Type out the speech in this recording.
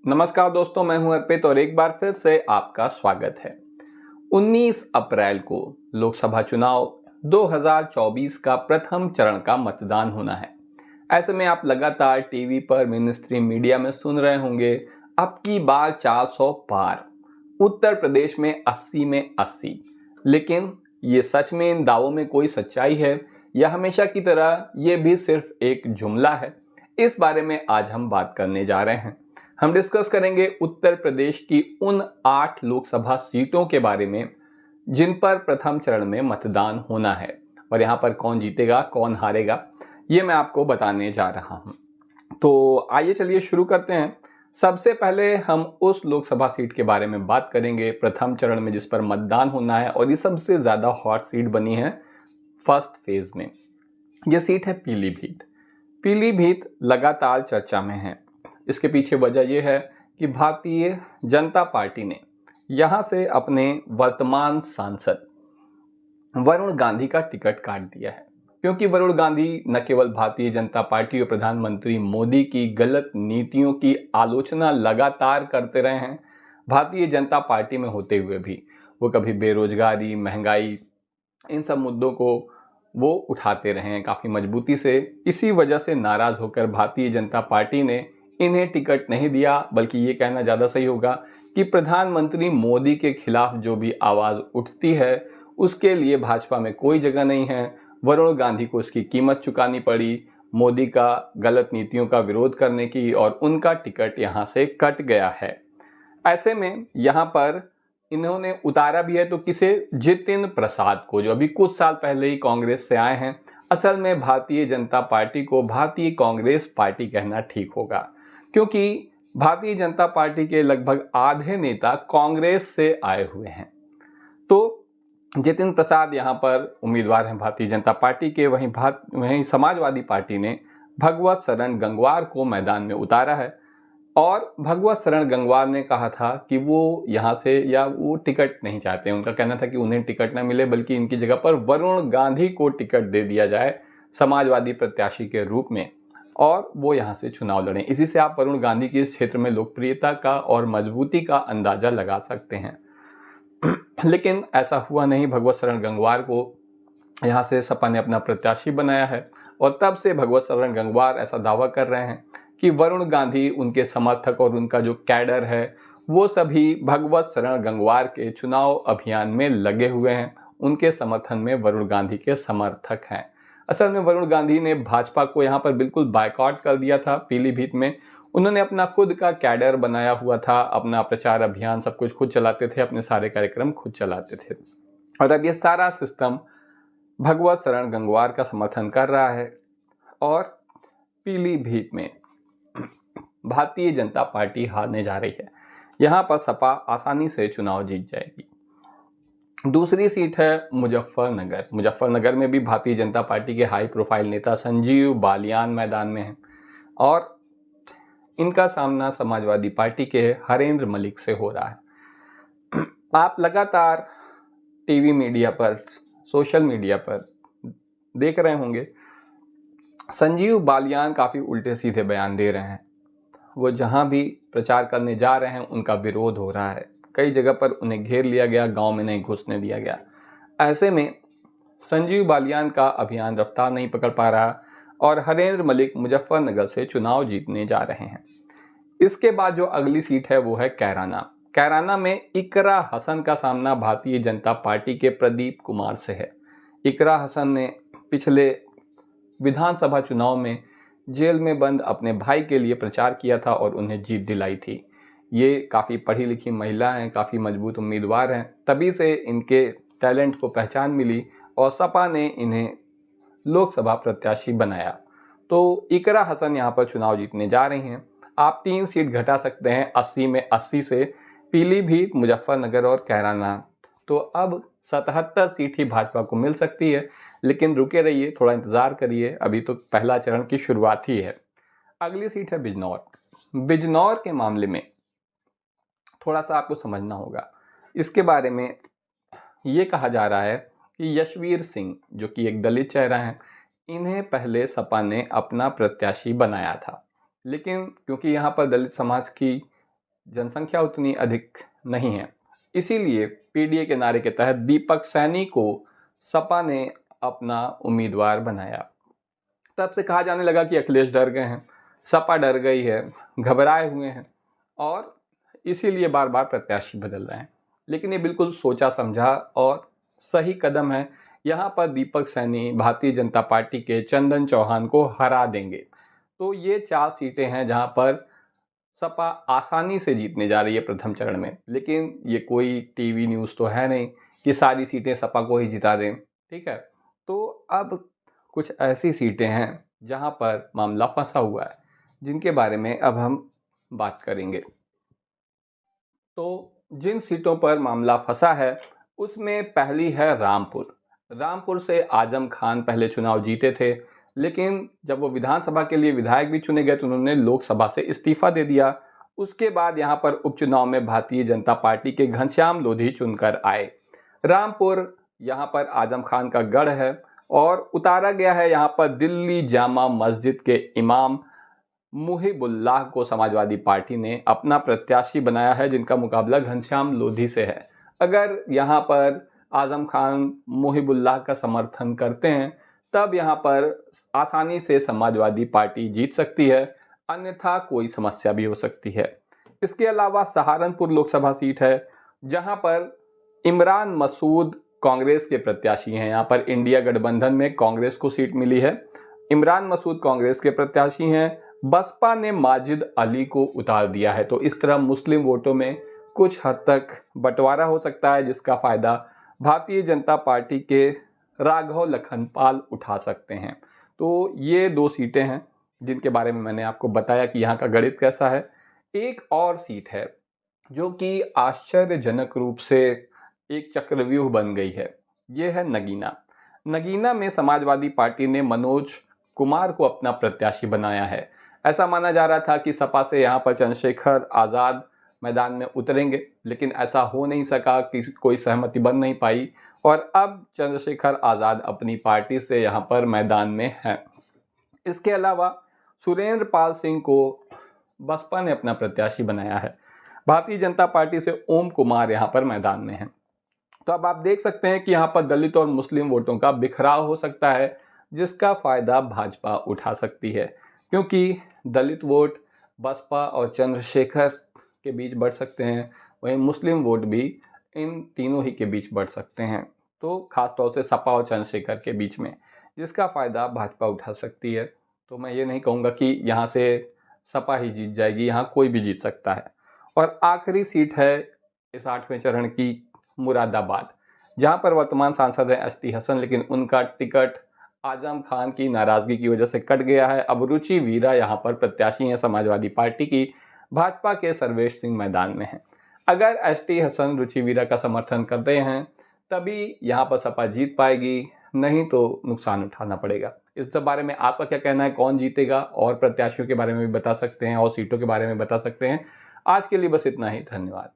नमस्कार दोस्तों, मैं हूं अर्पित और एक बार फिर से आपका स्वागत है। 19 अप्रैल को लोकसभा चुनाव 2024 का प्रथम चरण का मतदान होना है। ऐसे में आप लगातार टीवी पर, मेन स्ट्रीम मीडिया में सुन रहे होंगे, अब की बार 400 पार, उत्तर प्रदेश में 80 में 80। लेकिन ये सच में इन दावों में कोई सच्चाई है या हमेशा की तरह ये भी सिर्फ एक जुमला है? इस बारे में आज हम बात करने जा रहे हैं। हम डिस्कस करेंगे उत्तर प्रदेश की उन 8 लोकसभा सीटों के बारे में जिन पर प्रथम चरण में मतदान होना है और यहाँ पर कौन जीतेगा कौन हारेगा ये मैं आपको बताने जा रहा हूँ। तो आइए चलिए शुरू करते हैं। सबसे पहले हम उस लोकसभा सीट के बारे में बात करेंगे प्रथम चरण में जिस पर मतदान होना है और ये सबसे ज़्यादा हॉट सीट बनी है फर्स्ट फेज में। ये सीट है पीलीभीत। पीलीभीत लगातार चर्चा में है। इसके पीछे वजह यह है कि भारतीय जनता पार्टी ने यहां से अपने वर्तमान सांसद वरुण गांधी का टिकट काट दिया है, क्योंकि वरुण गांधी न केवल भारतीय जनता पार्टी और प्रधानमंत्री मोदी की गलत नीतियों की आलोचना लगातार करते रहे हैं, भारतीय जनता पार्टी में होते हुए भी वो कभी बेरोजगारी, महंगाई, इन सब मुद्दों को वो उठाते रहे हैं काफ़ी मजबूती से। इसी वजह से नाराज़ होकर भारतीय जनता पार्टी ने इन्हें टिकट नहीं दिया, बल्कि ये कहना ज़्यादा सही होगा कि प्रधानमंत्री मोदी के खिलाफ जो भी आवाज़ उठती है उसके लिए भाजपा में कोई जगह नहीं है। वरुण गांधी को इसकी कीमत चुकानी पड़ी, मोदी का गलत नीतियों का विरोध करने की, और उनका टिकट यहाँ से कट गया है। ऐसे में यहाँ पर इन्होंने उतारा भी है तो किसे? जितिन प्रसाद को, जो अभी कुछ साल पहले ही कांग्रेस से आए हैं। असल में भारतीय जनता पार्टी को भारतीय कांग्रेस पार्टी कहना ठीक होगा, क्योंकि भारतीय जनता पार्टी के लगभग आधे नेता कांग्रेस से आए हुए हैं। तो जितिन प्रसाद यहाँ पर उम्मीदवार हैं भारतीय जनता पार्टी के। वहीं समाजवादी पार्टी ने भगवत शरण गंगवार को मैदान में उतारा है और भगवत शरण गंगवार ने कहा था कि वो यहाँ से या वो टिकट नहीं चाहते। उनका कहना था कि उन्हें टिकट ना मिले, बल्कि इनकी जगह पर वरुण गांधी को टिकट दे दिया जाए समाजवादी प्रत्याशी के रूप में और वो यहाँ से चुनाव लड़ें। इसी से आप वरुण गांधी की इस क्षेत्र में लोकप्रियता का और मजबूती का अंदाजा लगा सकते हैं। लेकिन ऐसा हुआ नहीं। भगवत शरण गंगवार को यहाँ से सपा ने अपना प्रत्याशी बनाया है और तब से भगवत शरण गंगवार ऐसा दावा कर रहे हैं कि वरुण गांधी, उनके समर्थक और उनका जो कैडर है वो सभी भगवत शरण गंगवार के चुनाव अभियान में लगे हुए हैं। उनके समर्थन में वरुण गांधी के समर्थक हैं। असल में वरुण गांधी ने भाजपा को यहाँ पर बिल्कुल बायकॉट कर दिया था पीलीभीत में। उन्होंने अपना खुद का कैडर बनाया हुआ था, अपना प्रचार अभियान सब कुछ खुद चलाते थे, अपने सारे कार्यक्रम खुद चलाते थे। और अब ये सारा सिस्टम भगवत शरण गंगवार का समर्थन कर रहा है और पीलीभीत में भारतीय जनता पार्टी हारने जा रही है। यहाँ पर सपा आसानी से चुनाव जीत जाएगी। दूसरी सीट है मुजफ्फरनगर। मुजफ्फरनगर में भी भारतीय जनता पार्टी के हाई प्रोफाइल नेता संजीव बालियान मैदान में हैं और इनका सामना समाजवादी पार्टी के हरेंद्र मलिक से हो रहा है। आप लगातार टीवी मीडिया पर, सोशल मीडिया पर देख रहे होंगे, संजीव बालियान काफ़ी उल्टे सीधे बयान दे रहे हैं। वो जहां भी प्रचार करने जा रहे हैं उनका विरोध हो रहा है। कई जगह पर उन्हें घेर लिया गया, गांव में नहीं घुसने दिया गया। ऐसे में संजीव बालियान का अभियान रफ्तार नहीं पकड़ पा रहा और हरेंद्र मलिक मुजफ्फरनगर से चुनाव जीतने जा रहे हैं। इसके बाद जो अगली सीट है वो है कैराना। कैराना में इकरा हसन का सामना भारतीय जनता पार्टी के प्रदीप कुमार से है। इकरा हसन ने पिछले विधानसभा चुनाव में जेल में बंद अपने भाई के लिए प्रचार किया था और उन्हें जीत दिलाई थी। ये काफ़ी पढ़ी लिखी महिला हैं, काफ़ी मजबूत उम्मीदवार हैं, तभी से इनके टैलेंट को पहचान मिली और सपा ने इन्हें लोकसभा प्रत्याशी बनाया। तो इकरा हसन यहाँ पर चुनाव जीतने जा रही हैं। आप 3 सीट घटा सकते हैं 80 में 80 से, पीलीभीत, मुजफ्फरनगर और कैराना। तो अब 77 सीट ही भाजपा को मिल सकती है, लेकिन रुके रहिए, थोड़ा इंतजार करिए, अभी तो पहला चरण की शुरुआत ही है। अगली सीट है बिजनौर। बिजनौर के मामले में थोड़ा सा आपको समझना होगा। इसके बारे में ये कहा जा रहा है कि यशवीर सिंह, जो कि एक दलित चेहरा हैं, इन्हें पहले सपा ने अपना प्रत्याशी बनाया था, लेकिन क्योंकि यहाँ पर दलित समाज की जनसंख्या उतनी अधिक नहीं है। इसीलिए पीडीए के नारे के तहत दीपक सैनी को सपा ने अपना उम्मीदवार बनाया। तब से कहा जाने लगा कि अखिलेश डर गए हैं, सपा डर गई है, घबराए हुए हैं और इसीलिए बार बार प्रत्याशी बदल रहे हैं। लेकिन ये बिल्कुल सोचा समझा और सही कदम है। यहाँ पर दीपक सैनी भारतीय जनता पार्टी के चंदन चौहान को हरा देंगे। तो ये 4 सीटें हैं जहाँ पर सपा आसानी से जीतने जा रही है प्रथम चरण में। लेकिन ये कोई टीवी न्यूज़ तो है नहीं कि सारी सीटें सपा को ही जिता दें, ठीक है। तो अब कुछ ऐसी सीटें हैं जहां पर मामला फंसा हुआ है, जिनके बारे में अब हम बात करेंगे। तो जिन सीटों पर मामला फंसा है उसमें पहली है रामपुर। रामपुर से आजम खान पहले चुनाव जीते थे, लेकिन जब वो विधानसभा के लिए विधायक भी चुने गए तो उन्होंने लोकसभा से इस्तीफा दे दिया। उसके बाद यहाँ पर उपचुनाव में भारतीय जनता पार्टी के घनश्याम लोधी चुनकर आए। रामपुर यहाँ पर आजम खान का गढ़ है और उतारा गया है यहाँ पर दिल्ली जामा मस्जिद के इमाम मुहिबुल्लाह को समाजवादी पार्टी ने अपना प्रत्याशी बनाया है, जिनका मुकाबला घनश्याम लोधी से है। अगर यहाँ पर आजम खान मुहिबुल्लाह का समर्थन करते हैं तब यहाँ पर आसानी से समाजवादी पार्टी जीत सकती है, अन्यथा कोई समस्या भी हो सकती है। इसके अलावा सहारनपुर लोकसभा सीट है जहाँ पर इमरान मसूद कांग्रेस के प्रत्याशी हैं। यहाँ पर इंडिया गठबंधन में कांग्रेस को सीट मिली है। इमरान मसूद कांग्रेस के प्रत्याशी हैं। बसपा ने माजिद अली को उतार दिया है। तो इस तरह मुस्लिम वोटों में कुछ हद तक बंटवारा हो सकता है, जिसका फायदा भारतीय जनता पार्टी के राघव लखनपाल उठा सकते हैं। तो ये 2 सीटें हैं जिनके बारे में मैंने आपको बताया कि यहाँ का गणित कैसा है। एक और सीट है जो कि आश्चर्यजनक रूप से एक चक्रव्यूह बन गई है, ये है नगीना। नगीना में समाजवादी पार्टी ने मनोज कुमार को अपना प्रत्याशी बनाया है। ऐसा माना जा रहा था कि सपा से यहाँ पर चंद्रशेखर आज़ाद मैदान में उतरेंगे, लेकिन ऐसा हो नहीं सका, कि कोई सहमति बन नहीं पाई और अब चंद्रशेखर आज़ाद अपनी पार्टी से यहाँ पर मैदान में हैं। इसके अलावा सुरेंद्र पाल सिंह को बसपा ने अपना प्रत्याशी बनाया है। भारतीय जनता पार्टी से ओम कुमार यहाँ पर मैदान में हैं। तो अब आप देख सकते हैं कि यहाँ पर दलित और मुस्लिम वोटों का बिखराव हो सकता है, जिसका फायदा भाजपा उठा सकती है, क्योंकि दलित वोट बसपा और चंद्रशेखर के बीच बढ़ सकते हैं, वहीं मुस्लिम वोट भी इन तीनों ही के बीच बढ़ सकते हैं। तो खासतौर से सपा और चंद्रशेखर के बीच में, जिसका फायदा भाजपा उठा सकती है। तो मैं ये नहीं कहूँगा कि यहाँ से सपा ही जीत जाएगी, यहाँ कोई भी जीत सकता है। और आखिरी सीट है इस 8वें चरण की मुरादाबाद, जहां पर वर्तमान सांसद है एसटी हसन, लेकिन उनका टिकट आजम खान की नाराजगी की वजह से कट गया है। अब रुचि वीरा यहां पर प्रत्याशी हैं समाजवादी पार्टी की। भाजपा के सर्वेश सिंह मैदान में हैं। अगर एसटी हसन रुचि वीरा का समर्थन करते हैं तभी यहां पर सपा जीत पाएगी, नहीं तो नुकसान उठाना पड़ेगा। इस बारे में आपका क्या कहना है, कौन जीतेगा, और प्रत्याशियों के बारे में भी बता सकते हैं और सीटों के बारे में बता सकते हैं। आज के लिए बस इतना ही, धन्यवाद।